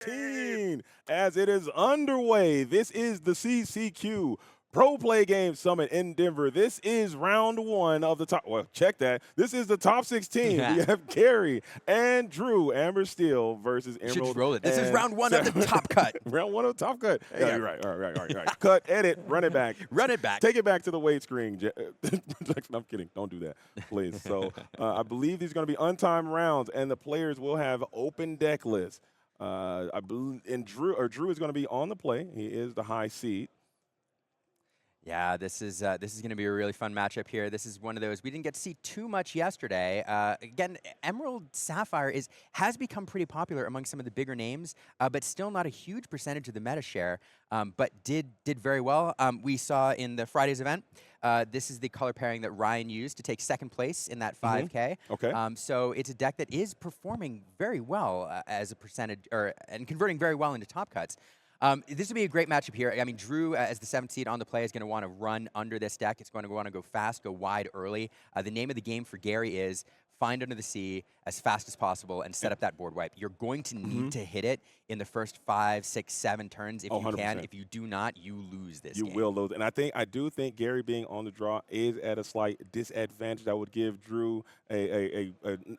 16 as it is underway. This is the CCQ Pro Play Game Summit in Denver. This is round one of the top. Well, check that. This is the top 16. We have Gary and Drew, Amber Steel versus You should Emerald. just roll it. This is round one of the top cut. Round one of the top cut. Yeah, you're right. All right. Cut, edit, run it back. Run it back. Take it back to the weight screen. I'm kidding. Don't do that, please. So I believe these are going to be untimed rounds, and the players will have open deck lists. I believe, and Drew is going to be on the play. He is the high seed. Yeah, this is going to be a really fun matchup here. This is one of those we didn't get to see too much yesterday. Again, Emerald Sapphire has become pretty popular among some of the bigger names, but still not a huge percentage of the meta share. But did very well. We saw in the Friday's event. This is the color pairing that Ryan used to take second place in that 5K. Okay. So it's a deck that is performing very well as a percentage, and converting very well into top cuts. This would be a great matchup here. I mean, Drew, as the 7th seed on the play, is going to want to run under this deck. It's going to want to go fast, go wide early. The name of the game for Gary is find under the sea as fast as possible and set up that board wipe. You're going to need to hit it in the first 5, 6, 7 turns if you 100%. can. If you do not, you lose this game. You will lose. And I do think Gary being on the draw is at a slight disadvantage. That would give Drew a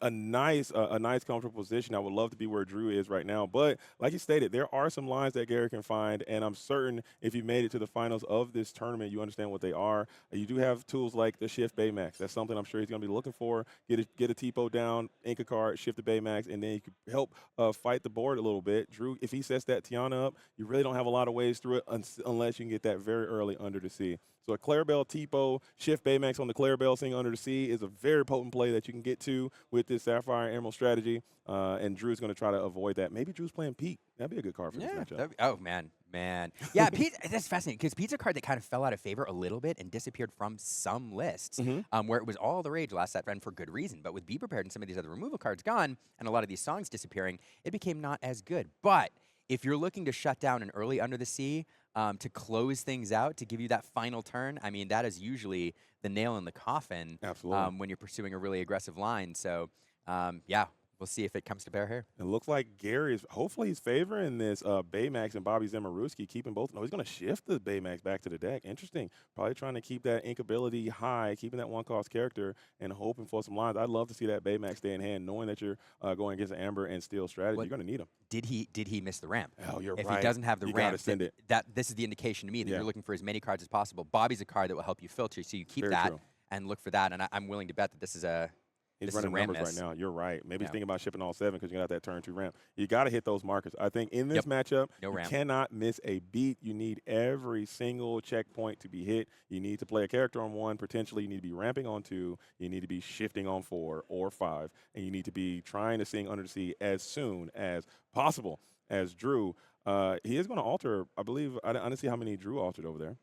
nice comfortable position. I would love to be where Drew is right now. But like you stated, there are some lines that Gary can find, and I'm certain if you made it to the finals of this tournament, you understand what they are. You do have tools like the Shift Baymax. That's something I'm sure he's going to be looking for. Get a TPO down, ink a card, shift the Baymax, and then you can help fight the board a little bit. Drew, if he sets that Tiana up, you really don't have a lot of ways through it unless you can get that very early under the sea. So a Clarabelle TPO, shift Baymax on the Clarabelle thing under the sea is a very potent play that you can get to with this Sapphire and Emerald strategy. And Drew's going to try to avoid that. Maybe Drew's playing Pete. That'd be a good card for this matchup. Oh, man. Yeah, Pete, that's fascinating because Pete's a card that kind of fell out of favor a little bit and disappeared from some lists where it was all the rage last set and for good reason. But with Be Prepared and some of these other removal cards gone and a lot of these songs disappearing, it became not as good. But if you're looking to shut down an early under the sea to close things out, to give you that final turn, I mean, that is usually the nail in the coffin. Absolutely. When you're pursuing a really aggressive line. So, yeah. We'll see if it comes to bear here. It looks like Gary is, hopefully he's favoring this Baymax and Bobby Zemaruski, keeping both. No, he's going to shift the Baymax back to the deck. Interesting. Probably trying to keep that inkability high, keeping that one-cost character, and hoping for some lines. I'd love to see that Baymax stay in hand, knowing that you're going against an Amber and Steel strategy. You're going to need him. Did he miss the ramp? Oh, you're if right. If he doesn't have the ramp, send it. This is the indication to me that you're looking for as many cards as possible. Bobby's a card that will help you filter, so you keep Very that true. and look for that. And I'm willing to bet that this is a He's running numbers right now. You're right. Maybe he's thinking about shipping all 7 because you got that turn 2 ramp. You got to hit those markers. I think in this matchup, you cannot miss a beat. You need every single checkpoint to be hit. You need to play a character on 1. Potentially, you need to be ramping on 2. You need to be shifting on 4 or 5. And you need to be trying to sing Under the Sea as soon as possible. As Drew, he is going to alter, I believe, I didn't see how many Drew altered over there.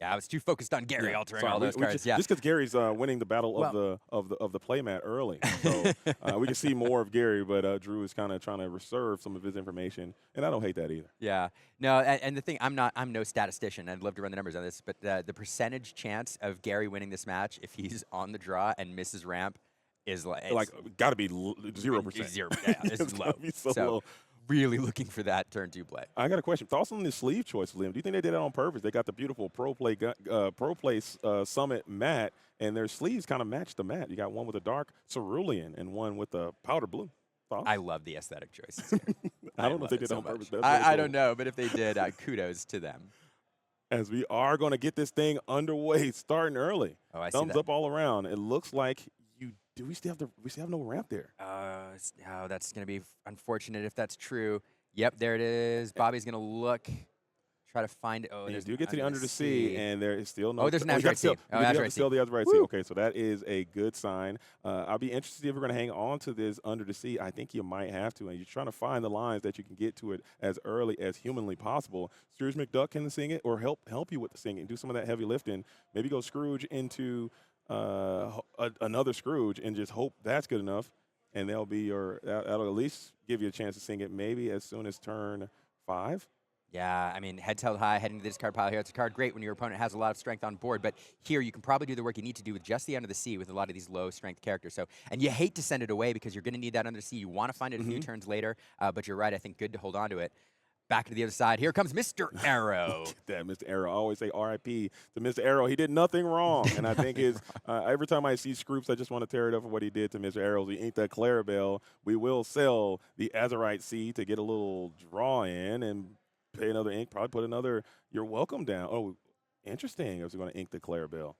Yeah, I was too focused on Gary altering all those cards. Just because Gary's winning the battle of the playmat early, so we can see more of Gary. But Drew is kind of trying to reserve some of his information, and I don't hate that either. Yeah, no, and the thing, I'm no statistician. I'd love to run the numbers on this, but the percentage chance of Gary winning this match if he's on the draw and misses ramp is like got to be 0%. 0%. Yeah, it's low. Be so low. Really looking for that turn 2 play. I got a question. Thoughts on the sleeve choice, Liam? Do you think they did that on purpose? They got the beautiful Pro Play Summit mat, and their sleeves kind of match the mat. You got one with a dark cerulean and one with a powder blue. Thoughts? I love the aesthetic choices here. I don't know if they did that on purpose. I don't know, but if they did, kudos to them. As we are going to get this thing underway, starting early. Oh, I see Thumbs that. up all around. It looks like we still have no ramp there. Oh, that's going to be unfortunate if that's true. Yep, there it is. Bobby's going to look, try to find it. Oh, you do get to the under the sea, and there is still no. Oh, there's an Azurite Sea. Still the Azurite Sea. Okay, so that is a good sign. I'll be interested to see if we're going to hang on to this under the sea. I think you might have to, and you're trying to find the lines that you can get to it as early as humanly possible. Scrooge McDuck can sing it or help you with the singing, do some of that heavy lifting. Maybe go Scrooge into another Scrooge and just hope that's good enough, and that'll at least give you a chance to sing it maybe as soon as turn 5. Yeah, I mean, heads held high, heading to this card pile here. It's a card great when your opponent has a lot of strength on board, but here you can probably do the work you need to do with just the Under the Sea with a lot of these low strength characters. So, and you hate to send it away because you're going to need that Under the Sea. You want to find it a few Mhm. turns later, but you're right. I think good to hold on to it. Back to the other side. Here comes Mr. Arrow. That Mr. Arrow. I always say RIP to Mr. Arrow. He did nothing wrong. And I think Nothing his every time I see Scroops, I just want to tear it up for what he did to Mr. Arrow. He inked that Clarabelle. We will sell the Azurite Sea to get a little draw in and pay another ink. Probably put another You're Welcome down. Oh, interesting. I was going to ink the Clarabelle.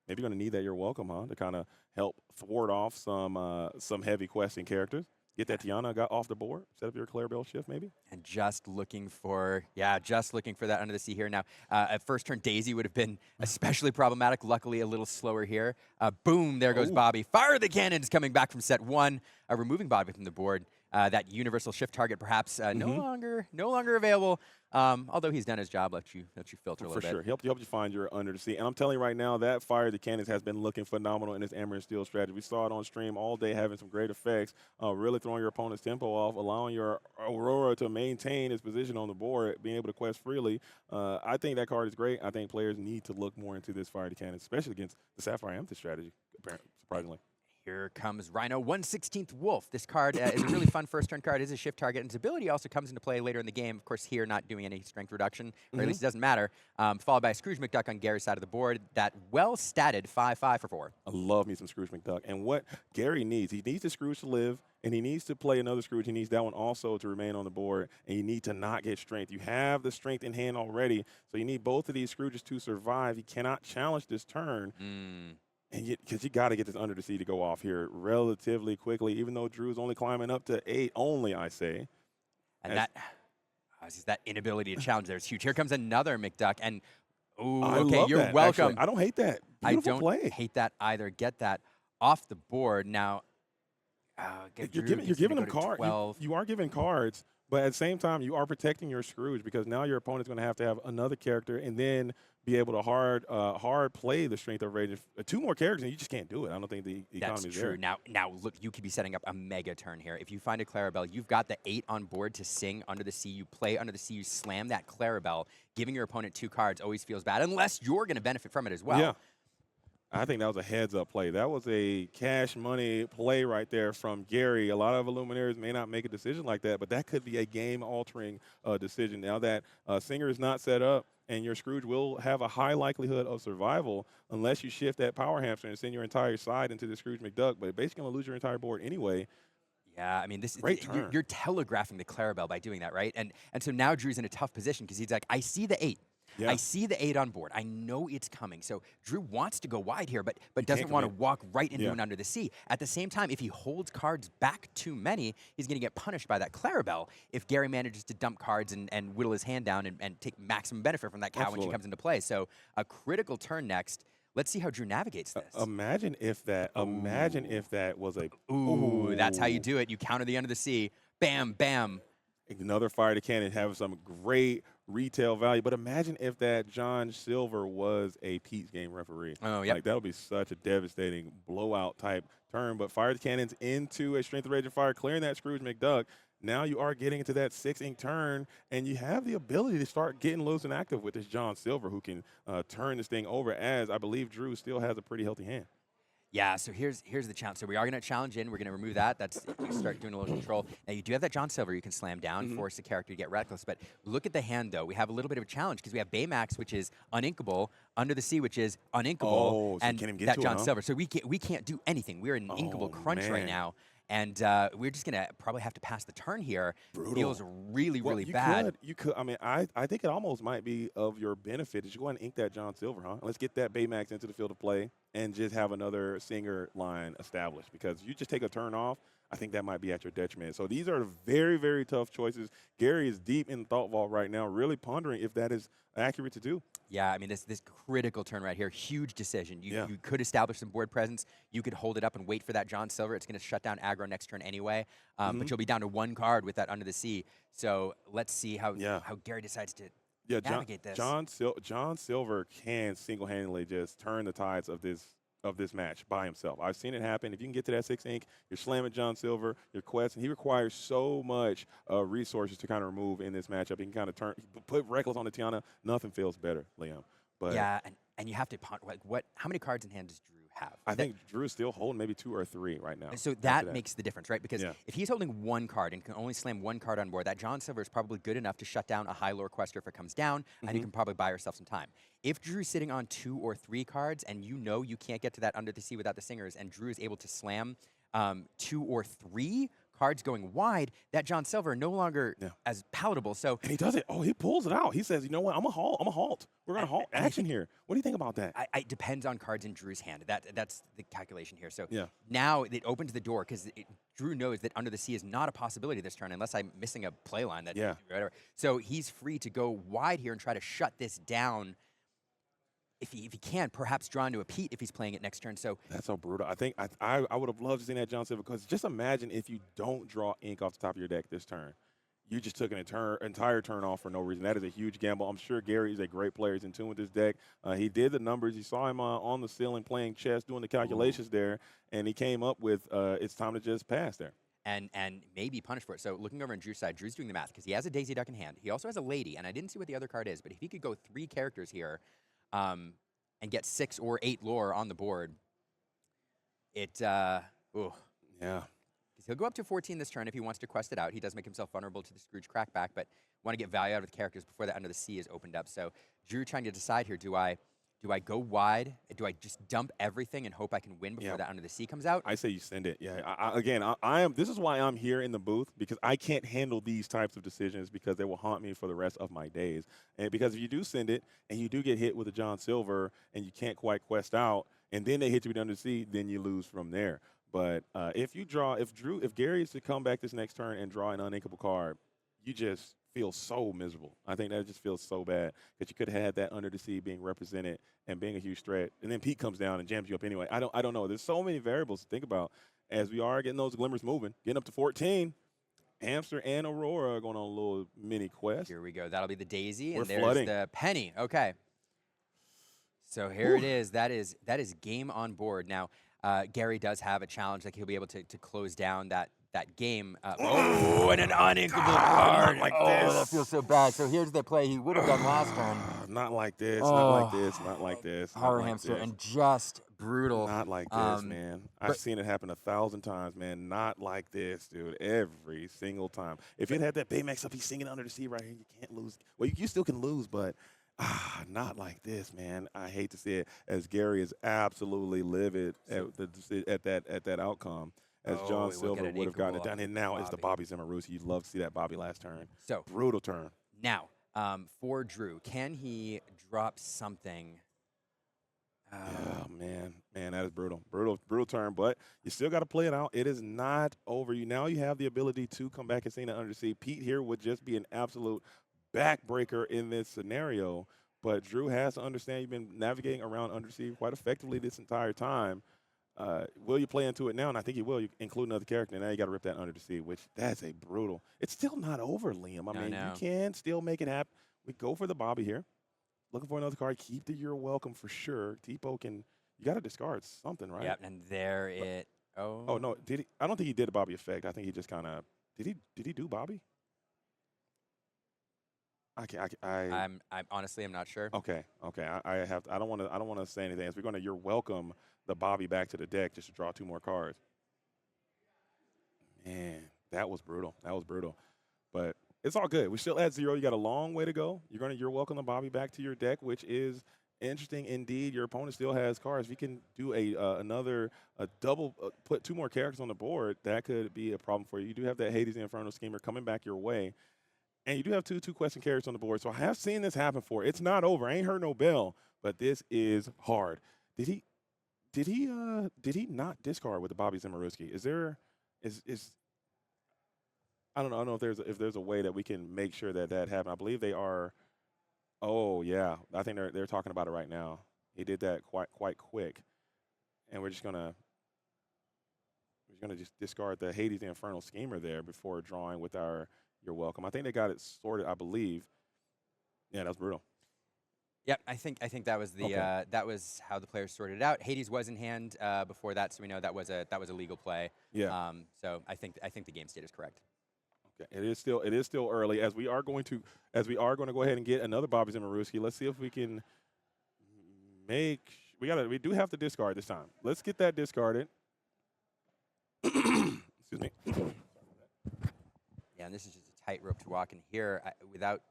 Maybe you're going to need that You're Welcome, huh? To kind of help thwart off some heavy questing characters. Get that Tiana got off the board. Set up your Clarabelle shift, maybe. And just looking for that Under the Sea here. Now, at first turn, Daisy would have been especially problematic. Luckily, a little slower here. Boom, there goes Ooh. Bobby. Fire the cannons coming back from set one, removing Bobby from the board. That universal shift target perhaps no longer available. Although he's done his job, let you filter a little For bit. sure. Help you find your Under the Sea. And I'm telling you right now, that Fire the Cannons has been looking phenomenal in this Amber and Steel strategy. We saw it on stream all day, having some great effects, really throwing your opponent's tempo off, allowing your Aurora to maintain its position on the board, being able to quest freely. I think that card is great. I think players need to look more into this Fire the Cannons, especially against the Sapphire Amethyst strategy, surprisingly. Here comes Rhino, 1/16th Wolf. This card is a really fun first turn card. It is a shift target, and its ability also comes into play later in the game. Of course, here not doing any strength reduction, or at least it doesn't matter. Followed by Scrooge McDuck on Gary's side of the board. That well-statted 5/5 for 4. I love me some Scrooge McDuck. And what Gary needs, he needs the Scrooge to live, and he needs to play another Scrooge. He needs that one also to remain on the board, and you need to not get strength. You have the strength in hand already, so you need both of these Scrooges to survive. He cannot challenge this turn. And because you got to get this Under the Sea to go off here relatively quickly, even though Drew's only climbing up to 8, only, I say. And that inability to challenge there is huge. Here comes another McDuck, and ooh, I okay, love you're that, welcome. actually. I don't hate that. I Beautiful don't play. hate that either. Get that off the board now. You're giving them cards. You are giving cards, but at the same time, you are protecting your Scrooge because now your opponent's going to have another character and then be able to hard play the Strength of Rage. 2 more characters, and you just can't do it. I don't think the economy is there. That's true. Now, look, you could be setting up a mega turn here. If you find a Clarabelle, you've got the 8 on board to sing Under the Sea. You play Under the Sea, you slam that Clarabelle. Giving your opponent 2 cards always feels bad, unless you're going to benefit from it as well. Yeah. I think that was a heads-up play. That was a cash money play right there from Gary. A lot of Illuminaries may not make a decision like that, but that could be a game-altering decision. Now that Singer is not set up, and your Scrooge will have a high likelihood of survival unless you shift that power hamster and send your entire side into the Scrooge McDuck, but basically going to lose your entire board anyway. Yeah, I mean, this Great turn. You're telegraphing the Clarabelle by doing that, right? And so now Drew's in a tough position because he's like, I see the 8. Yeah. I see the 8 on board. I know it's coming. So Drew wants to go wide here, but doesn't want to walk right into an Under the Sea. At the same time, if he holds cards back too many, he's going to get punished by that Clarabelle if Gary manages to dump cards and whittle his hand down and take maximum benefit from that cow when she comes into play. So a critical turn next. Let's see how Drew navigates this. Imagine if that was a... Ooh, that's how you do it. You counter the Under the Sea. Bam, bam. Another Fire the Cannon have some great retail value, but imagine if that John Silver was a Pete's game referee. Oh, yeah. Like, that would be such a devastating blowout type turn, but Fire the Cannons into a Strength of Rage and Fire, clearing that Scrooge McDuck. Now you are getting into that 6-ink turn, and you have the ability to start getting loose and active with this John Silver, who can turn this thing over, as I believe Drew still has a pretty healthy hand. Yeah, so here's the challenge. So we are going to challenge in. We're going to remove that. That's you start doing a little control. Now you do have that John Silver you can slam down, force the character to get reckless. But look at the hand, though. We have a little bit of a challenge because we have Baymax, which is uninkable, Under the Sea, which is uninkable, so and can't even get that to it, John huh? Silver. So we can't do anything. We're in an inkable crunch right man. now. And we're just going to probably have to pass the turn here. Brutal. Feels really Well, bad. You could. I mean, I think it almost might be of your benefit is you go ahead and ink that John Silver, huh? Let's get that Baymax into the field of play and just have another Singer line established, because you just take a turn off, I think that might be at your detriment. So these are very, very tough choices. Gary is deep in Thought Vault right now, really pondering if that is accurate to do. Yeah, I mean, this critical turn right here, huge decision. You, Yeah. you could establish some board presence. You could hold it up and wait for that John Silver. It's going to shut down aggro next turn anyway. But you'll be down to 1 card with that Under the Sea. So let's see how Gary decides to navigate this. John Silver can single-handedly just turn the tides of this of this match by himself. I've seen it happen. If you can get to that 6 ink, you're slamming John Silver, your quest, and he requires so much resources to kind of remove in this matchup. He can kind of put Reckless on the Tiana. Nothing feels better, Liam. But Yeah, and you have to ponder, like, how many cards in hand does Drew have? I think Drew is still holding maybe 2 or 3 right now. And so after that makes the difference, right? Because Yeah. if he's holding one card and can only slam one card on board, that John Silver is probably good enough to shut down a high lore quester if it comes down, and you can probably buy yourself some time. If Drew's sitting on 2 or 3 cards, and you know you can't get to that under the sea without the singers, and Drew is able to slam 2 or 3 cards going wide, that John Silver no longer as palatable. So And he does it. Oh, he pulls it out. He says, "You know what? I'm a halt. I'm a halt. We're gonna halt action here." What do you think about that? It depends on cards in Drew's hand. That's the calculation here. So Yeah. now it opens the door because Drew knows that Under the Sea is not a possibility this turn unless I'm missing a play line. Whatever. So he's free to go wide here and try to shut this down. If he can, perhaps draw into a Pete if he's playing it next turn. So That's so brutal. I think I would have loved to see that John Silver, because just imagine if you don't draw ink off the top of your deck this turn. You just took an entire turn off for no reason. That is a huge gamble. I'm sure Gary is a great player. He's in tune with this deck. He did the numbers. You saw him on the ceiling playing chess, doing the calculations there, and he came up with it's time to just pass there. and maybe punish for it. So looking over on Drew's side, Drew's doing the math because he has a Daisy Duck in hand. He also has a Lady, and I didn't see what the other card is, but if he could go 3 characters here and get 6 or 8 lore on the board, Yeah. because he'll go up to 14 this turn if he wants to quest it out. He does make himself vulnerable to the Scrooge Crackback, but want to get value out of the characters before the Under the Sea is opened up. So Drew trying to decide here, do I go wide? Do I just dump everything and hope I can win before that Under the Sea comes out? I say you send it. Yeah. I am. This is why I'm here in the booth, because I can't handle these types of decisions, because they will haunt me for the rest of my days. And because if you do send it and you do get hit with a John Silver and you can't quite quest out, and then they hit you with Under the Sea, then you lose from there. But if Gary is to come back this next turn and draw an uninkable card, you just feel so miserable. I think that just feels so bad, that you could have had that Under the Sea being represented and being a huge threat, and then Pete comes down and jams you up anyway. I don't know. There's so many variables to think about as we are getting those glimmers moving, getting up to 14. Hamster and Aurora are going on a little mini quest. Here we go. That'll be the Daisy, We're and there's flooding. the Penny. Okay. So here it is. That is game on board. Now, Gary does have a challenge, like he'll be able to close down that game. And an uninkable card. Like Oh, this. that feels so bad. So here's the play he would have done last turn. Not like this. Not like this. Not like this. Power not like hamster this. and just brutal. Not like this, man. I've seen it happen 1,000 times, man. Not like this, dude. Every single time. If it had that Baymax up, he's singing Under the Sea right here. You can't lose. Well, you still can lose, but not like this, man. I hate to see it, as Gary is absolutely livid at that outcome, as John we look Silver at an would have gotten it inkable done. And now it's the Bobby. Bobby Zimmerus. You'd love to see that Bobby last turn. So Brutal turn. now, for Drew, can he drop something? Yeah, man, that is brutal turn. But you still got to play it out. It is not over. You have the ability to come back and see the Under the Sea. Pete here would just be an absolute backbreaker in this scenario. But Drew has to understand you've been navigating around Under the Sea quite effectively this entire time. Will you play into it now? And I think you will. You include another character, and now you got to rip that Under the Sea, which that's a brutal. It's still not over, Liam. I mean, you can still make it happen. We go for the Bobby here. Looking for another card. Keep the You're Welcome for sure. T-Po can. You got to discard something, right? Yep, and there it. Oh no, did he? I don't think he did a Bobby effect. I think he just kind of. Did he do Bobby? I'm honestly, I'm not sure. Okay. I don't want to say anything. As we're going to You're Welcome the Bobby back to the deck just to draw 2 more cards. Man, that was brutal. But it's all good. We're still at 0. You got a long way to go. You're welcome the Bobby back to your deck, which is interesting indeed. Your opponent still has cards. If you can do another double, put 2 more characters on the board, that could be a problem for you. You do have that Hades the Inferno Schemer coming back your way. And you do have 2 question characters on the board. So I have seen this happen before. It's not over. I ain't heard no bell, but this is hard. Did he not discard with the Bobby Zimmerowski? I don't know if there's a way that we can make sure that happened. I believe they are. Oh yeah, I think they're talking about it right now. He did that quite quick, and we're just gonna just discard the Hades the Infernal Schemer there before drawing with our You're Welcome. I think they got it sorted. I believe. Yeah, that's brutal. Yep, I think that was the Okay. that was how the players sorted it out. Hades was in hand before that, so we know that was a legal play. Yeah. So I think the game state is correct. Okay. It is still early as we are going to go ahead and get another Bobby Zimmerowski. Let's see if we can make. We do have to discard this time. Let's get that discarded. Excuse me. Yeah, and this is just a tightrope to walk in here without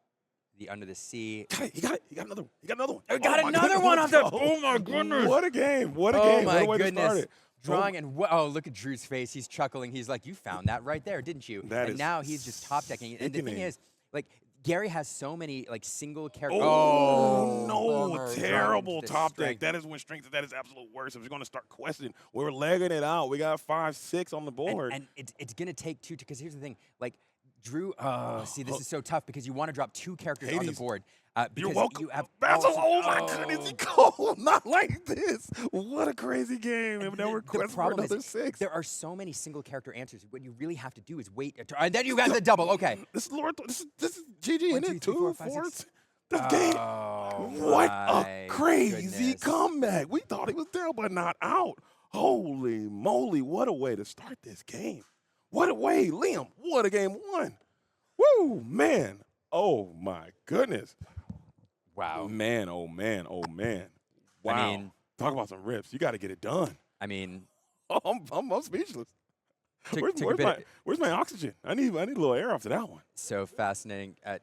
the under the sea. He got it. He got another one. He got another one. I Oh got my another goodness, one let's on the. go. Oh my goodness! What a game. What a Oh game. What my a way to start goodness! it. Drawing and oh, look at Drew's face. He's chuckling. He's like, "You found that right there, didn't you?" That And is now he's just top decking. And the thing sickening. is, like Gary has so many like single character. Oh, no, bummer. terrible Drawing into the top deck. strength. That is when strength is at its absolute worst. If we're going to start questioning, we're legging it out. We got 5-6 on the board. And it's gonna take two because here's the thing, like Drew. See, this is so tough because you want to drop two characters on the Hades, board. You're Because welcome. you have Basil, also- oh my goodness, he called not like this. What a crazy game. And now we're the questing for problem another is 6. there are so many single character answers. What you really have to do is wait, and then you got the double. Okay. This is Lord. This is GG, One, isn't two, it? three, four, 2, five, 4. six. This game. Oh What a my crazy goodness. comeback. We thought he was down, but not out. Holy moly, what a way to start this game. What a way, Liam. What a game 1. Woo, man. Oh, my goodness. Wow. Man, oh, man, oh, man. Wow. I mean, talk about some rips. You got to get it done. I mean, I'm speechless. took a Where's, bit. where's my oxygen? I need a little air after that one. So fascinating. Oh.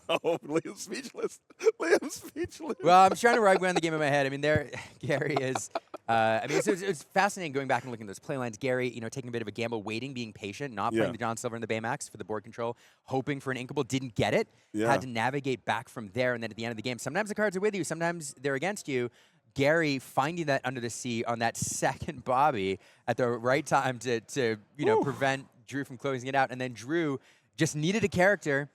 Oh, Liam's speechless. Liam's speechless. Well, I'm trying to rewind the game in my head. I mean, there, Gary is. I mean, it's fascinating going back and looking at those play lines. Gary, taking a bit of a gamble, waiting, being patient, not playing the John Silver and the Baymax for the board control, hoping for an inkable, didn't get it. Yeah. Had to navigate back from there, and then at the end of the game, sometimes the cards are with you, sometimes they're against you. Gary finding that under the sea on that second Bobby at the right time to prevent Drew from closing it out, and then Drew just needed a character.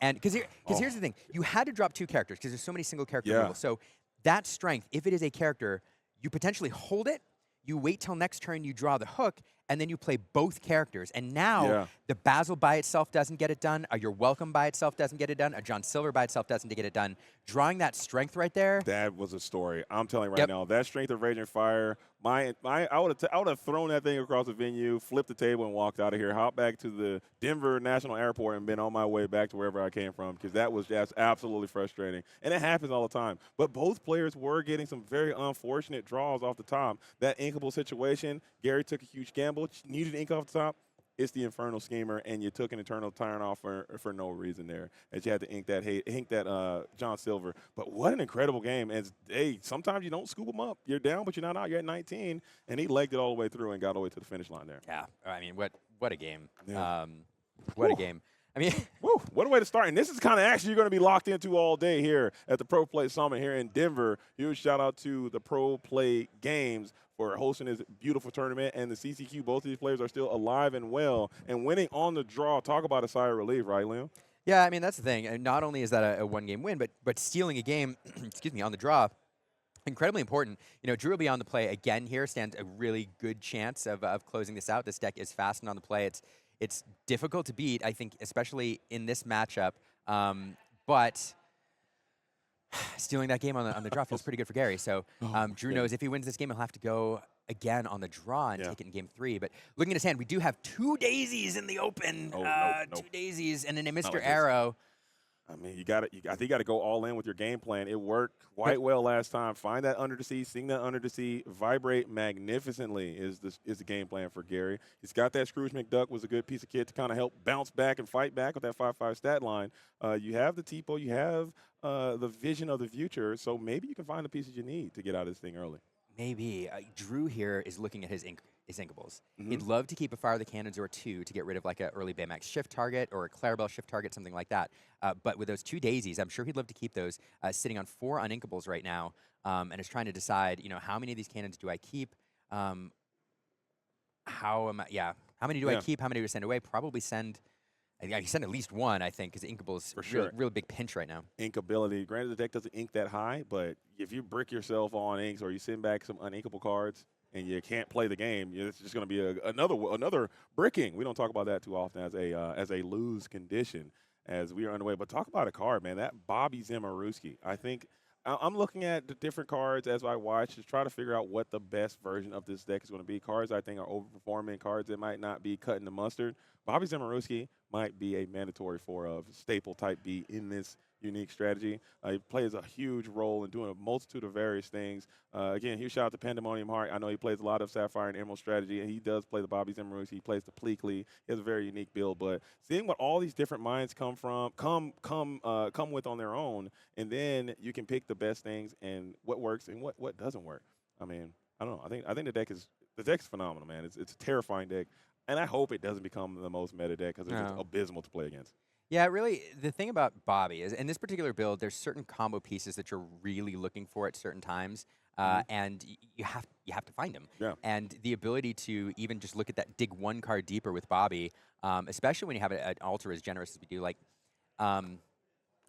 And because here's the thing, you had to drop two characters because there's so many single character removals. So that strength, if it is a character, you potentially hold it, you wait till next turn, you draw the hook, and then you play both characters. And now the Basil by itself doesn't get it done, your Welcome by itself doesn't get it done, a John Silver by itself doesn't get it done. Drawing that strength right there. That was a story. I'm telling you right now, that strength of Raging Fire, I would have thrown that thing across the venue, flipped the table, and walked out of here, hopped back to the Denver National Airport, and been on my way back to wherever I came from because that was just absolutely frustrating. And it happens all the time. But both players were getting some very unfortunate draws off the top. That inkable situation, Gary took a huge gamble, needed ink off the top. It's the Infernal Schemer, and you took an Eternal Turn off for no reason there, as you had to ink that John Silver. But what an incredible game! And hey, sometimes you don't scoop them up. You're down, but you're not out. You're at 19, and he legged it all the way through and got all the way to the finish line there. Yeah, I mean, what a game! Yeah. What a game! I mean, woo, what a way to start. And this is kind of actually you're going to be locked into all day here at the Pro Play Summit here in Denver. Huge shout out to the Pro Play Games for hosting this beautiful tournament, and the CCQ. Both of these players are still alive and well and winning on the draw. Talk about a sigh of relief, right, Liam? Yeah, I mean, that's the thing. And not only is that a one-game win, but stealing a game, excuse me, on the draw, incredibly important. Drew will be on the play again here, stands a really good chance of closing this out. This deck is fast and on the play. It's difficult to beat, I think, especially in this matchup. But stealing that game on the draw feels pretty good for Gary. So Drew knows if he wins this game, he'll have to go again on the draw and take it in game 3. But looking at his hand, we do have 2 daisies in the open. Nope. 2 daisies and then a Mr. like Arrow. I mean, I think you got to go all in with your game plan. It worked quite well last time. Find that under the sea, sing that under the sea, vibrate magnificently is the game plan for Gary. He's got that Scrooge McDuck, was a good piece of kit to kind of help bounce back and fight back with that 5/5 stat line. You have the TPO, you have the vision of the future, so maybe you can find the pieces you need to get out of this thing early. Maybe. Drew here is looking at his inkables. He'd love to keep a Fire of the Cannons or 2 to get rid of like an early Baymax shift target or a Clarabelle shift target, something like that. But with those 2 daisies, I'm sure he'd love to keep those sitting on 4 uninkables right now and is trying to decide, how many of these cannons do I keep? How many do I keep? How many do I send away? Probably send at least 1, I think, because Inkable's For sure. real big pinch right now. Inkability. Granted, the deck doesn't ink that high, but if you brick yourself on inks or you send back some uninkable cards and you can't play the game, it's just going to be another bricking. We don't talk about that too often as a lose condition. as we are underway. But talk about a card, man. That Bobby Zemaruski. I think I'm looking at the different cards as I watch to try to figure out what the best version of this deck is going to be. Cards I think are overperforming, cards that might not be cutting the mustard. Bobby Zemaruski might be a mandatory for a staple type B in this unique strategy. He plays a huge role in doing a multitude of various things. Again, huge shout out to Pandemonium Heart. I know he plays a lot of Sapphire and Emerald strategy, and he does play the Bobby Zimmerus. He plays the Pleakley. He has a very unique build. But seeing what all these different minds come with on their own, and then you can pick the best things and what works and what doesn't work. I mean, I don't know. I think the deck's phenomenal, man. It's a terrifying deck. And I hope it doesn't become the most meta deck because it's just abysmal to play against. Yeah, really, the thing about Bobby is in this particular build, there's certain combo pieces that you're really looking for at certain times, and you have to find them. Yeah. And the ability to even just look at that, dig one card deeper with Bobby, especially when you have an altar as generous as we do, like,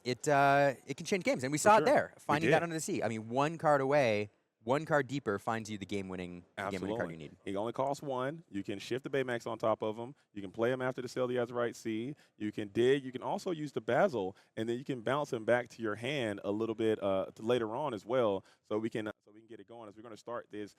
it can change games, and we saw it there, finding that under the sea. I mean, one card away. One card deeper finds you the game-winning card you need. He only costs one. You can shift the Baymax on top of him. You can play him after the Sail the Azurite Sea. You can dig. You can also use the Basil, and then you can bounce him back to your hand a little bit later on as well. So we can get it going as we're going to start this.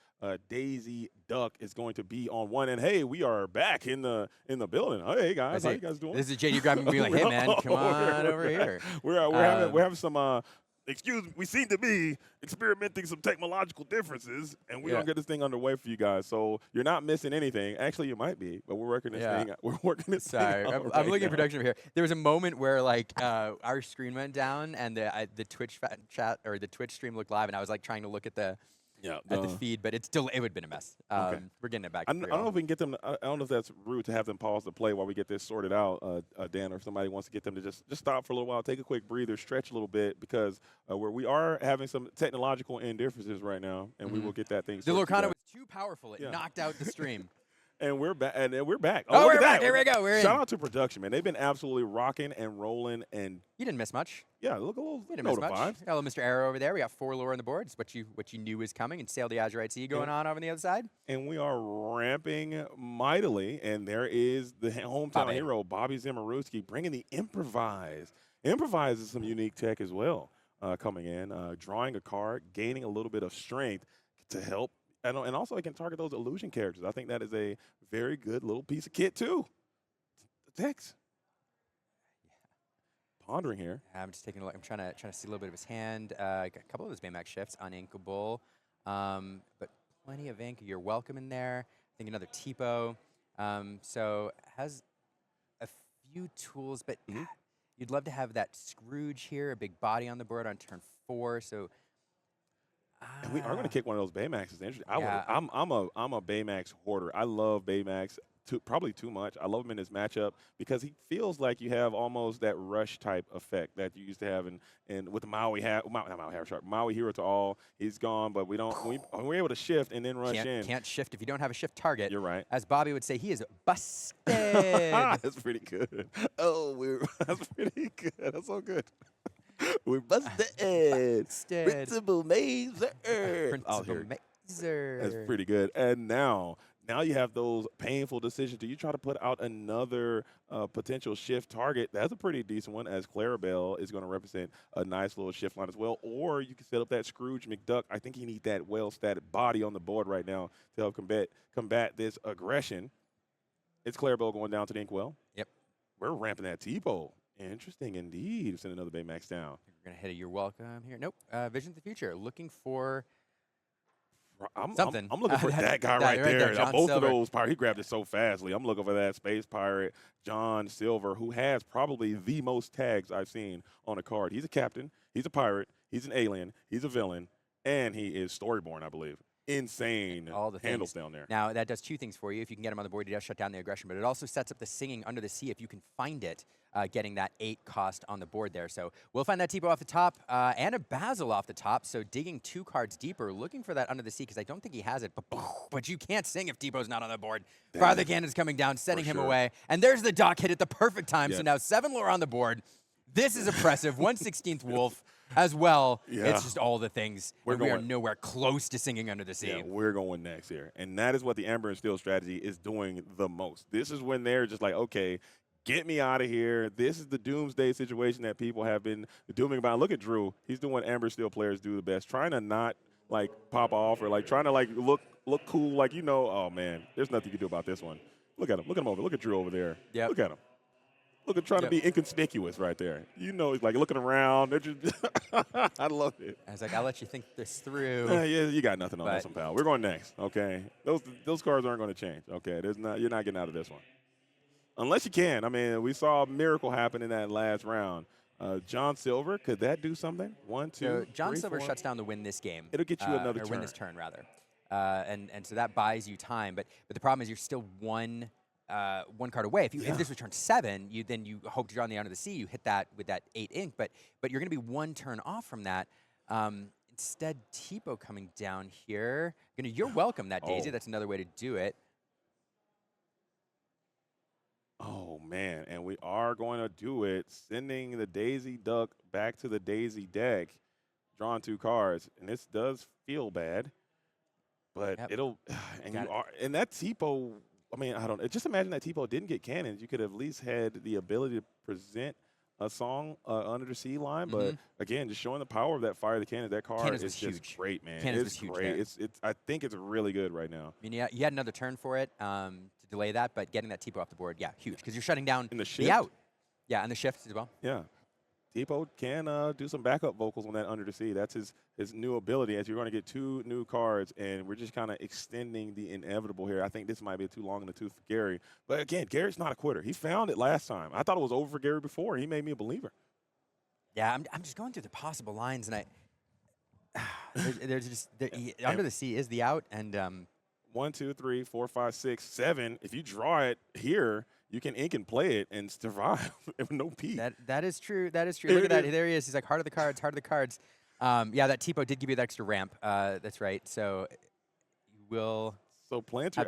Daisy Duck is going to be on one, and hey, we are back in the building. Oh, hey guys, how you guys doing? This is JD grabbing me like, hey man, come on over here. We're having some. Excuse me, we seem to be experimenting some technological differences, and we're gonna get this thing underway for you guys. So you're not missing anything. Actually, you might be, but we're working this thing. We're working this thing. I'm looking at production over here. There was a moment where like our screen went down, and the Twitch chat or the Twitch stream looked live, and I was like trying to look at the feed, but it would have been a mess. We're getting it back. I don't know if we can get them. I don't know if that's rude to have them pause the play while we get this sorted out, Dan, or if somebody wants to get them to just stop for a little while, take a quick breather, stretch a little bit, because where we are having some technological indifferences right now, and we will get that thing. The Lorcana was too powerful; it knocked out the stream. And we're back. And we're back. Oh, we're back. Here we go. We're Shout out to production, man. They've been absolutely rocking and rolling. And you didn't miss much. Yeah, look a little. You didn't miss much. Got a little Mr. Arrow over there. We got 4 lore on the board. It's what you knew was coming. And Sail the Azurite Sea going on over the other side. And we are ramping mightily. And there is the hometown hero, Bobby Zemaruski, bringing the improvise. Improvise is some unique tech as well coming in, drawing a card, gaining a little bit of strength to help. And also, it can target those illusion characters. I think that is a very good little piece of kit, too. The text. Pondering here. I'm just taking a look. I'm trying to see a little bit of his hand. Got a couple of those Baymax shifts, uninkable. But plenty of ink. You're welcome in there. I think another Tipo. So has a few tools, but you'd love to have that Scrooge here, a big body on the board on turn 4. So. And we are going to kick one of those Baymaxes. Interesting. I'm a Baymax hoarder. I love Baymax probably too much. I love him in this matchup because he feels like you have almost that rush type effect that you used to have in with the Maui Hero to All. He's gone, but we're able to shift and then rush in. Can't shift if you don't have a shift target. You're right. As Bobby would say, he is busted. That's pretty good. That's pretty good. That's so good. We're busted. Principal Mazer. Principal Mazer. That's pretty good. And now you have those painful decisions. Do you try to put out another potential shift target? That's a pretty decent one, as Clarabelle is going to represent a nice little shift line as well. Or you can set up that Scrooge McDuck. I think you need that well-statted body on the board right now to help combat this aggression. It's Clarabelle going down to the Inkwell. Yep. We're ramping that Tipo. Interesting indeed. Send another Baymax down. We're going to hit a You're Welcome here. Nope. Vision of the Future. Looking for something. I'm looking for that guy right there. Both Silver. Of those pirates. He grabbed it so fastly. I'm looking for that space pirate, John Silver, who has probably the most tags I've seen on a card. He's a captain. He's a pirate. He's an alien. He's a villain. And he is Storyborn, I believe. Insane all the handles down there. Now, that does 2 things for you. If you can get him on the board, he does shut down the aggression, but it also sets up the Singing Under the Sea if you can find it, getting that 8 cost on the board there. So we'll find that Tipo off the top and a Basil off the top. So digging 2 cards deeper, looking for that Under the Sea because I don't think he has it. But you can't sing if Tipo's not on the board. Farther Cannon's coming down, setting him away. And there's the Dock hit at the perfect time. So now 7 lore on the board. This is impressive. 1/16th Wolf. As well, it's just all the things. We are nowhere close to Singing Under the Sea. Yeah, we're going next here. And that is what the Amber and Steel strategy is doing the most. This is when they're just like, okay, Get me out of here. This is the doomsday situation that people have been dooming about. Look at Drew. He's doing what Amber Steel players do the best, trying to not like pop off or like trying to like look cool. Like, oh man, there's nothing you can do about this one. Look at him. Look at him over. Look at Drew over there. Yep. Look at him. Look at trying to be inconspicuous right there. He's like looking around. They're just I love it. I was like, I'll let you think this through. Yeah, you got nothing on this one, pal. We're going next. Okay, those cards aren't going to change. Okay, you're not getting out of this one. Unless you can. I mean, we saw a miracle happen in that last round. John Silver, could that do something? 1, 2, so John 3, Silver 4? shuts down the win this game. It'll get you another or turn. win this turn, rather. And so that buys you time. But the problem is you're still one card away. If this was turn 7, you hope to draw on the Under the Sea. You hit that with that 8 ink. But you're going to be 1 turn off from that. Instead, Tipo coming down here. You're welcome, that Daisy. That's another way to do it. Oh, man, and we are going to do it, sending the Daisy Duck back to the Daisy deck, drawing 2 cards, and this does feel bad, but it'll, and that Tipo, I mean, I don't, just imagine that Tipo didn't get cannons. You could have at least had the ability to present a song under the sea line, but again, just showing the power of that Fire the Cannon, that card is just huge. great, man. Cannons was great. Huge I think it's really good right now. I mean, you had another turn for it to delay that, but getting that Tipo off the board, huge, because you're shutting down the out. Yeah, and the shift as well. Yeah. Tipo can do some backup vocals on that Under the Sea. That's his new ability, as you're going to get 2 new cards, and we're just kind of extending the inevitable here. I think this might be too long in the tooth for Gary. But again, Gary's not a quitter. He found it last time. I thought it was over for Gary before. He made me a believer. Yeah, I'm just going through the possible lines, and there's just Under the Sea is the out, and 1, 2, 3, 4, 5, 6, 7. If you draw it here, you can ink and play it and survive with no P. That is true. That is true. Look at that. There he is. He's like, heart of the cards, heart of the cards. Yeah, that Tipo did give you that extra ramp. That's right. So you will. So plant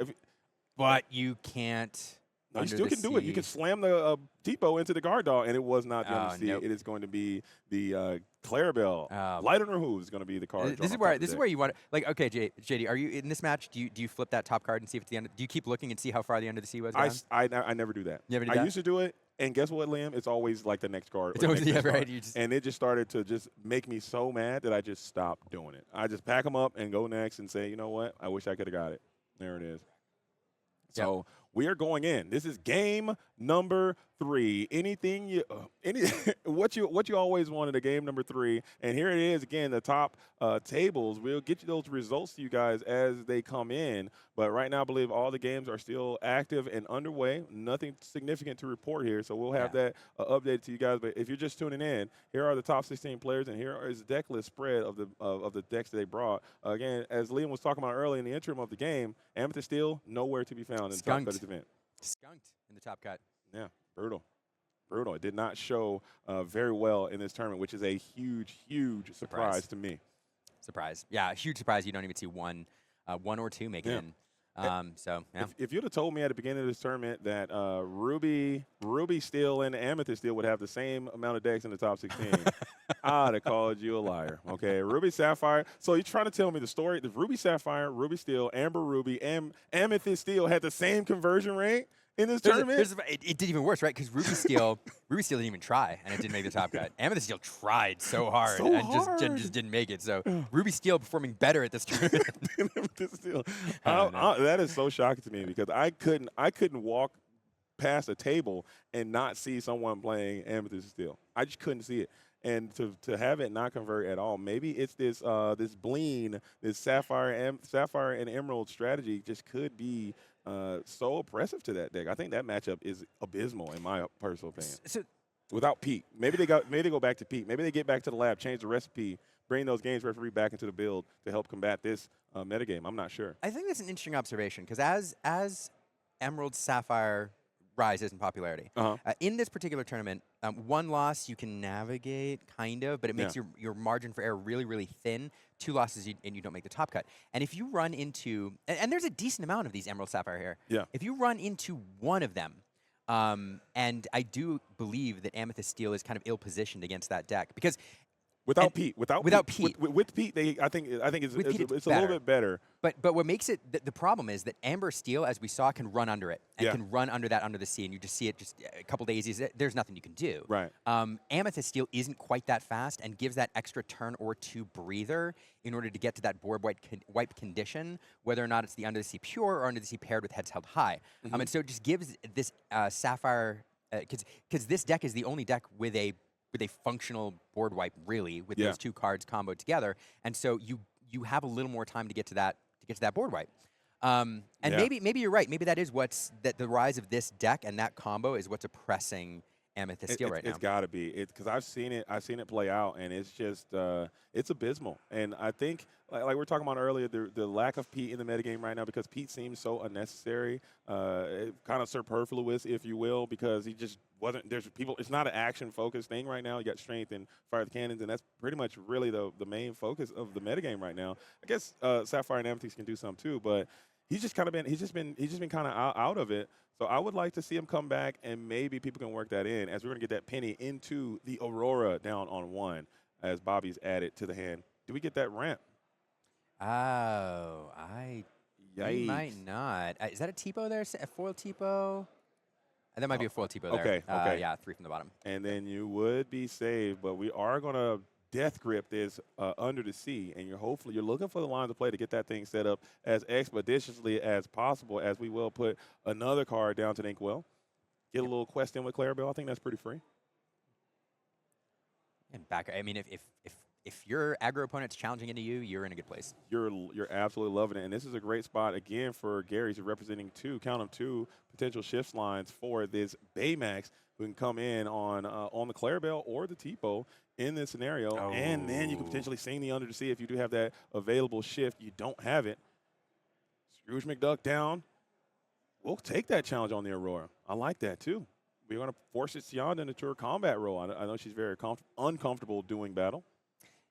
but you can't. No, you still can do it. You can slam the Tipo into the guard dog, and it was not the Under the Sea. Nope. It is going to be the Clarabelle. Light on her hooves is going to be the card. This is where you want to, like, okay, JD, are you in this match? Do you flip that top card and see if it's the end? Do you keep looking and see how far the Under the Sea was down? I never do that. I used to do it, and guess what, Liam? It's always like the next card. It's always right. And it just started to just make me so mad that I just stopped doing it. I just pack them up and go next and say, you know what? I wish I could have got it. There it is. So we are going in. This is game number 3. What you always wanted, a game number 3, and here it is again. The top tables. We'll get you those results to you guys as they come in. But right now, I believe all the games are still active and underway. Nothing significant to report here, so we'll have that updated to you guys. But if you're just tuning in, here are the top 16 players, and here is the deck list spread of the decks that they brought. Again, as Liam was talking about earlier in the interim of the game, Amethyst Steel nowhere to be found in the top cut event. Skunked in the top cut. Yeah, brutal. It did not show very well in this tournament, which is a huge, huge surprise to me. Surprise. Yeah, a huge surprise. You don't even see one or 2 make it in. If you'd have told me at the beginning of this tournament that Ruby Steel and Amethyst Steel would have the same amount of decks in the top 16, I'd have called you a liar. Okay, Ruby Sapphire. So you're trying to tell me the story? The Ruby Sapphire, Ruby Steel, Amber Ruby, and Amethyst Steel had the same conversion rate in this tournament? It did even worse, right? Because Ruby Steel didn't even try, and it didn't make the top cut. Amethyst Steel tried so hard and just didn't make it. So Ruby Steel performing better at this tournament. Amethyst Steel. That is so shocking to me because I couldn't walk past a table and not see someone playing Amethyst Steel. I just couldn't see it. And to have it not convert at all, maybe it's this bleen, this Sapphire and Emerald strategy just could be so oppressive to that deck. I think that matchup is abysmal in my personal opinion. So, without Pete, maybe they go back to Pete. Maybe they get back to the lab, change the recipe, bring those games referee back into the build to help combat this metagame. I'm not sure. I think that's an interesting observation because as Emerald Sapphire rises in popularity, in this particular tournament, 1 loss you can navigate kind of, but it makes your margin for error really, really thin. 2 losses and you don't make the top cut. And if you run into, and there's a decent amount of these Emerald Sapphire here. Yeah. If you run into one of them, and I do believe that Amethyst Steel is kind of ill-positioned against that deck because Without And Pete, without without Pete, Pete. with Pete, I think With Pete, it's a little bit better. But what makes it the problem is that Amber Steel, as we saw, can run under it and Yeah. can run under that under the sea, and you just see it just a couple daisies. There's nothing you can do. Right. Amethyst Steel isn't quite that fast and gives that extra turn or two breather in order to get to that board wipe condition, whether or not it's the under the sea pure or under the sea paired with heads held high. And so it just gives this Sapphire because this deck is the only deck with a functional board wipe, really, with Yeah. those two cards comboed together, and so you have a little more time to get to that board wipe. And Yeah. maybe you're right. Maybe that is what's the rise of this deck and that combo is what's oppressing Amethyst Steel right now. It's got to be. Because I've seen it play out, and it's just it's abysmal. And I think, like we were talking about earlier, the lack of Pete in the metagame right now, because Pete seems so unnecessary, kind of superfluous, if you will, because he just wasn't. There's people. It's not an action focused thing right now. You got strength and fire the cannons, and that's pretty much really the main focus of the metagame right now. I guess Sapphire and Amethyst can do some too, but he's just been kind of out of it. So I would like to see him come back, and maybe people can work that in, as we're going to get that penny into the Aurora down on 1 as Bobby's added to the hand. Do we get that ramp? Oh, he might Yikes. not. Is that a Tipo there? A foil Tipo? That might be a foil Tipo there. Okay, okay. Yeah, 3 from the bottom. And then you would be saved, but we are going to death grip this under the sea, and you're looking for the lines of play to get that thing set up as expeditiously as possible, as we will put another card down to the Inkwell. Get a little quest in with Clarabelle. I think that's pretty free. And back. I mean, if your aggro opponent's challenging into you, you're in a good place. You're absolutely loving it, and this is a great spot again for Gary's representing two potential shift lines for this Baymax, who can come in on the Clarabelle or the Tipo in this scenario, and then you can potentially sing the under the sea if you do have that available shift. You don't have it. Scrooge McDuck down. We'll take that challenge on the Aurora. I like that too. We're going to force it Tiana into her combat role. I know she's very uncomfortable doing battle.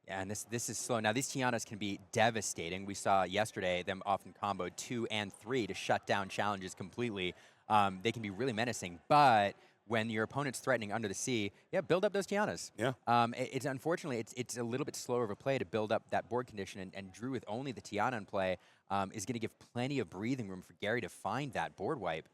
Yeah, and this is slow. Now, these Tianas can be devastating. We saw yesterday them often comboed 2 and 3 to shut down challenges completely. They can be really menacing, but when your opponent's threatening under the sea, build up those Tianas. Yeah. It's unfortunately, it's a little bit slower of a play to build up that board condition, and Drew with only the Tiana in play is going to give plenty of breathing room for Gary to find that board wipe.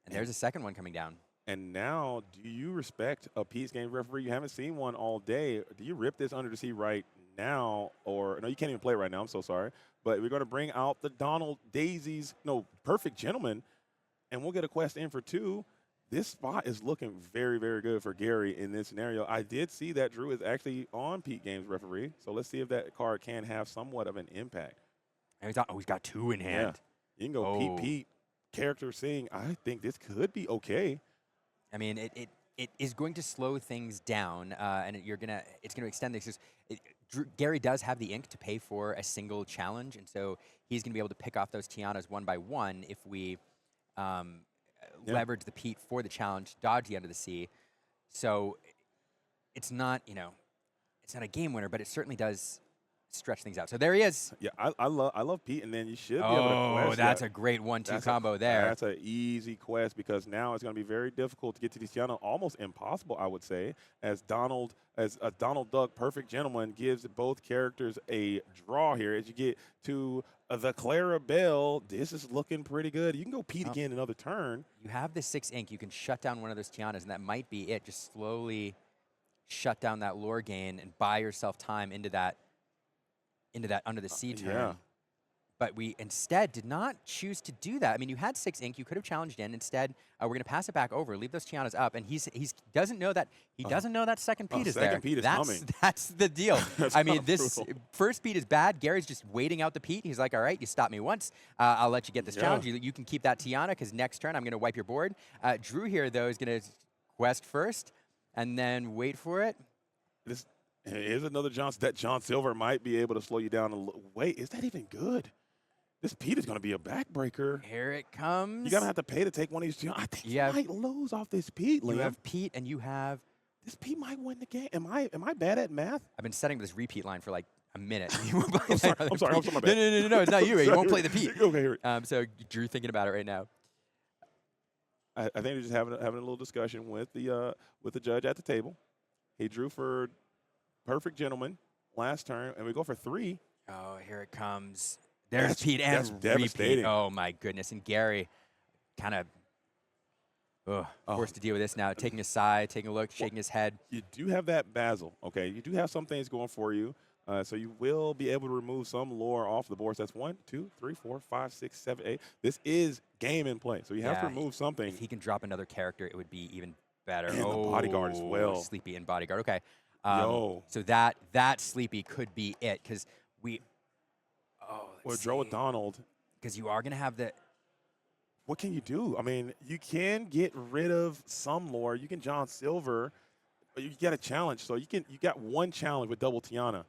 And there's a second one coming down. And now, do you respect a Pete's game referee? You haven't seen one all day. Do you rip this under the sea right now? Or, no, you can't even play right now. I'm so sorry. But we're going to bring out the Donald Daisy's, Perfect Gentleman, and we'll get a quest in for 2. This spot is looking very, very good for Gary in this scenario. I did see that Drew is actually on Pete Games referee, so let's see if that card can have somewhat of an impact. And he's got 2 in hand. Yeah. You can go Pete, character sing. I think this could be okay. I mean, it is going to slow things down, and it's going to extend this. Gary does have the ink to pay for a single challenge, and so he's going to be able to pick off those Tianas one by one if we leverage the Pete for the challenge, dodge the under the sea. So it's not, it's not a game winner, but it certainly does stretch things out. So there he is. Yeah, I love Pete, and then you should be able to quest. That's a great 1-2 combo there. That's an easy quest, because now it's going to be very difficult to get to these Tiana, almost impossible, I would say, as a Donald Duck Perfect Gentleman gives both characters a draw here. As you get to the Clarabelle, this is looking pretty good. You can go Pete again another turn. You have the 6 ink. You can shut down one of those Tianas, and that might be it. Just slowly shut down that lore gain and buy yourself time into that under the sea turn. Yeah. But we instead did not choose to do that. I mean, you had 6 ink. You could have challenged in. Instead, we're going to pass it back over, leave those Tianas up, and he doesn't know that second Pete is there. Second Pete is coming. That's the deal. I mean, this brutal. first Pete is bad. Gary's just waiting out the Pete. He's like, all right, you stopped me once. I'll let you get this challenge. You can keep that Tiana, because next turn I'm going to wipe your board. Drew here, though, is going to quest first and then wait for it. Here's another that John Silver might be able to slow you down a little. Wait, is that even good? This Pete is going to be a backbreaker. Here it comes. You're going to have to pay to take one of these. I think you might lose off this Pete, Liam. You have Pete, and you have... This Pete might win the game. Am I bad at math? I've been setting this repeat line for like a minute. I'm sorry. I'm sorry. My bad. No, it's not you. You won't play the Pete. Okay, here. So Drew thinking about it right now. I think they're just having a little discussion with the judge at the table. He drew for perfect gentleman last turn, and we go for 3. Oh, here it comes. There's Pete that's and repeat. devastating. Oh my goodness! And Gary, kind of forced to deal with this now. Taking a side, taking a look, shaking his head. You do have that Basil, okay? You do have some things going for you. So you will be able to remove some lore off the board. So that's 1, 2, 3, 4, 5, 6, 7, 8. This is game in play. So you have to remove something. If he can drop another character, it would be even better. And the bodyguard as well. Sleepy and bodyguard. Okay. Yo. So that Sleepy could be it because we. Or draw a Donald. Because you are going to have the. What can you do? I mean, you can get rid of some lore. You can John Silver. But you got a challenge. So you got one challenge with double Tiana.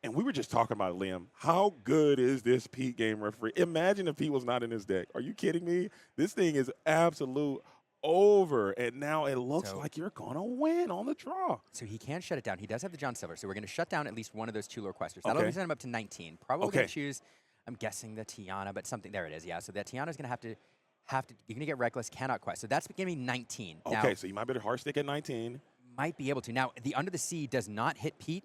And we were just talking about it, Liam. How good is this Pete game referee? Imagine if Pete was not in this deck. Are you kidding me? This thing is absolute over. And now it looks like you're going to win on the draw. So he can shut it down. He does have the John Silver. So we're going to shut down at least one of those 2 lore questers. That'll send him up to 19. Probably going to choose, I'm guessing, the Tiana, but something. There it is. Yeah. So that Tiana's going to have to. You're going to get Reckless, cannot quest. So that's going to be 19. Okay. Now, so you might be able to hard stick at 19. Might be able to. Now, the Under the Sea does not hit Pete.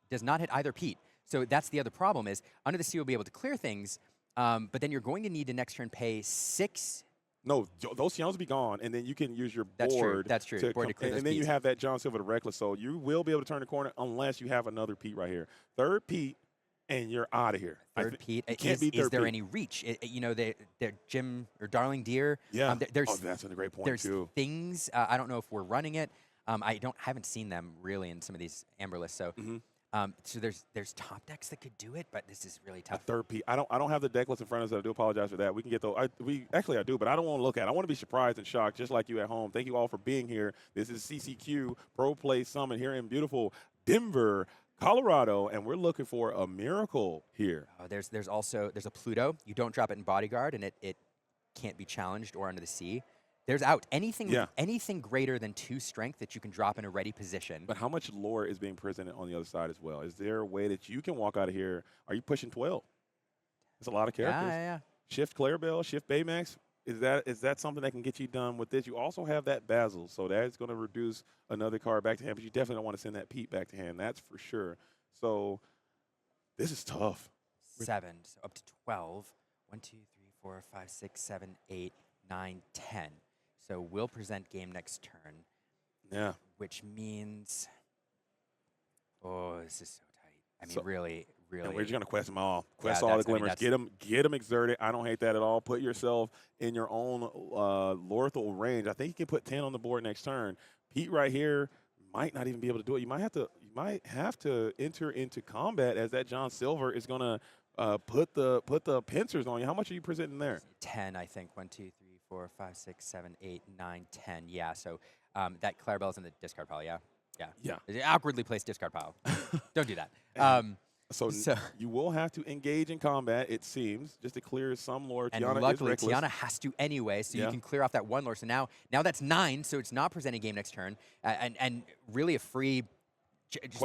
Does not hit either Pete. So that's the other problem is Under the Sea will be able to clear things, but then you're going to need to next turn pay 6. No, those Tianas will be gone, and then you can use your board. That's true. To board to clear and then you have that John Silver to Reckless, so you will be able to turn the corner unless you have another Pete right here. Third Pete, and you're out of here. Third Pete. Is there any reach? They're Jim or Darling Deer. Yeah. That's a great point there's too. Things. I don't know if we're running it. Haven't seen them really in some of these Amber lists. So. So there's top decks that could do it, but this is really tough. A third Pete. I don't have the deck list in front of us. I do apologize for that. We can get those. I do, but I don't want to look at it. I want to be surprised and shocked, just like you at home. Thank you all for being here. This is CCQ Pro Play Summit here in beautiful Denver, Colorado, and we're looking for a miracle here. There's a Pluto. You don't drop it in Bodyguard, and it can't be challenged or Under the Sea. There's out. Anything greater than 2 strength that you can drop in a ready position. But how much lore is being presented on the other side as well? Is there a way that you can walk out of here? Are you pushing 12? That's a lot of characters. Yeah. Shift Clarabelle, shift Baymax. Is that something that can get you done with this? You also have that Basil, so that is going to reduce another card back to hand, but you definitely don't want to send that Pete back to hand. That's for sure. So this is tough. 7, so up to 12. 1, 2, 3, 4, 5, 6, 7, 8, 9, 10. So we'll present game next turn. Yeah. Which means, this is so tight. Really. And we're just going to quest them all. Quest all the glimmers. Get them exerted. I don't hate that at all. Put yourself in your own lethal range. I think you can put 10 on the board next turn. Pete right here might not even be able to do it. You might have to enter into combat as that John Silver is going to put the pincers on you. How much are you presenting there? 10, I think. 1, 2, 3, 4, 5, 6, 7, 8, 9, 10. Yeah, so that Clarabelle's in the discard pile, yeah. It's an awkwardly placed discard pile. Don't do that. So you will have to engage in combat, it seems, just to clear some lore. And Tiana luckily, is reckless. Tiana has to anyway, so you can clear off that 1 lore. So now that's 9, so it's not presenting game next turn, and really a free,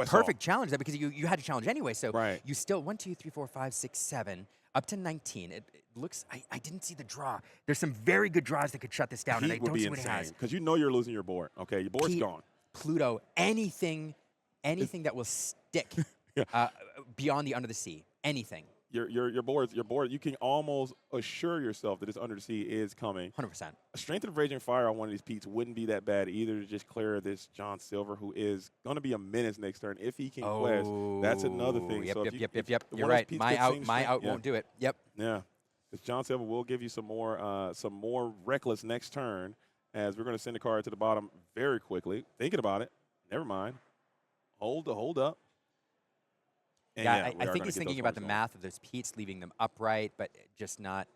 perfect challenge that because you had to challenge anyway. So you still 1, 2, 3, 4, 5, 6, 7. Up to 19. It looks. I didn't see the draw. There's some very good draws that could shut this down, and I don't see what it has. Because you know you're losing your board. Okay, your board's gone. Pluto, anything that will stick beyond the Under the Sea, anything. Your board. You can almost assure yourself that this Under the Sea is coming. 100%. A Strength of Raging Fire on one of these Petes wouldn't be that bad either to just clear this John Silver, who is going to be a menace next turn if he can quest. That's another thing. Yep. You're right. My out won't do it. Yep. Yeah. This John Silver will give you some more reckless next turn, as we're going to send the card to the bottom very quickly. Thinking about it. Never mind. Hold up. And I think he's thinking about the math of those Petes, leaving them upright, but just not.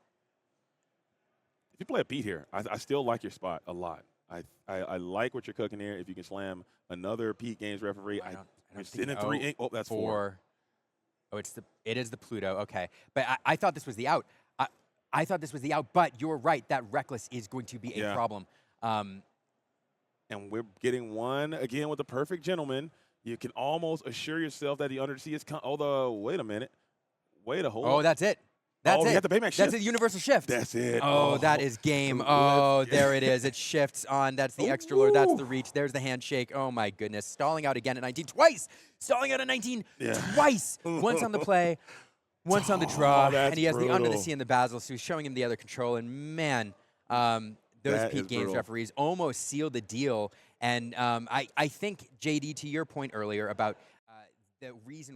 If you play a Pete here, I still like your spot a lot. I like what you're cooking here. If you can slam another Pete Games referee, you're sitting at 3. Oh, that's 4. Oh, it is the Pluto. Okay, but I thought this was the out. I thought this was the out, but you're right. That Reckless is going to be a problem. And we're getting one again with the perfect gentleman. You can almost assure yourself that the Under the Sea is coming. Although, wait a minute. Wait a hold. Oh, that's it. That's Oh, he it. had the Baymax That's shift. a universal shift. That's it. Oh, that is game. let's Oh, get there it is. It shifts on. That's the extra lure. That's the reach. There's the handshake. Oh, my goodness. Stalling out again at 19 twice. Stalling out at 19 twice. Once on the play, once on the draw. that's And he has the under the brutal. sea and the basil, so he's showing him the other control. And, man, those That Pete is Games brutal. referees almost sealed the deal. And I think, JD, to your point earlier about the reason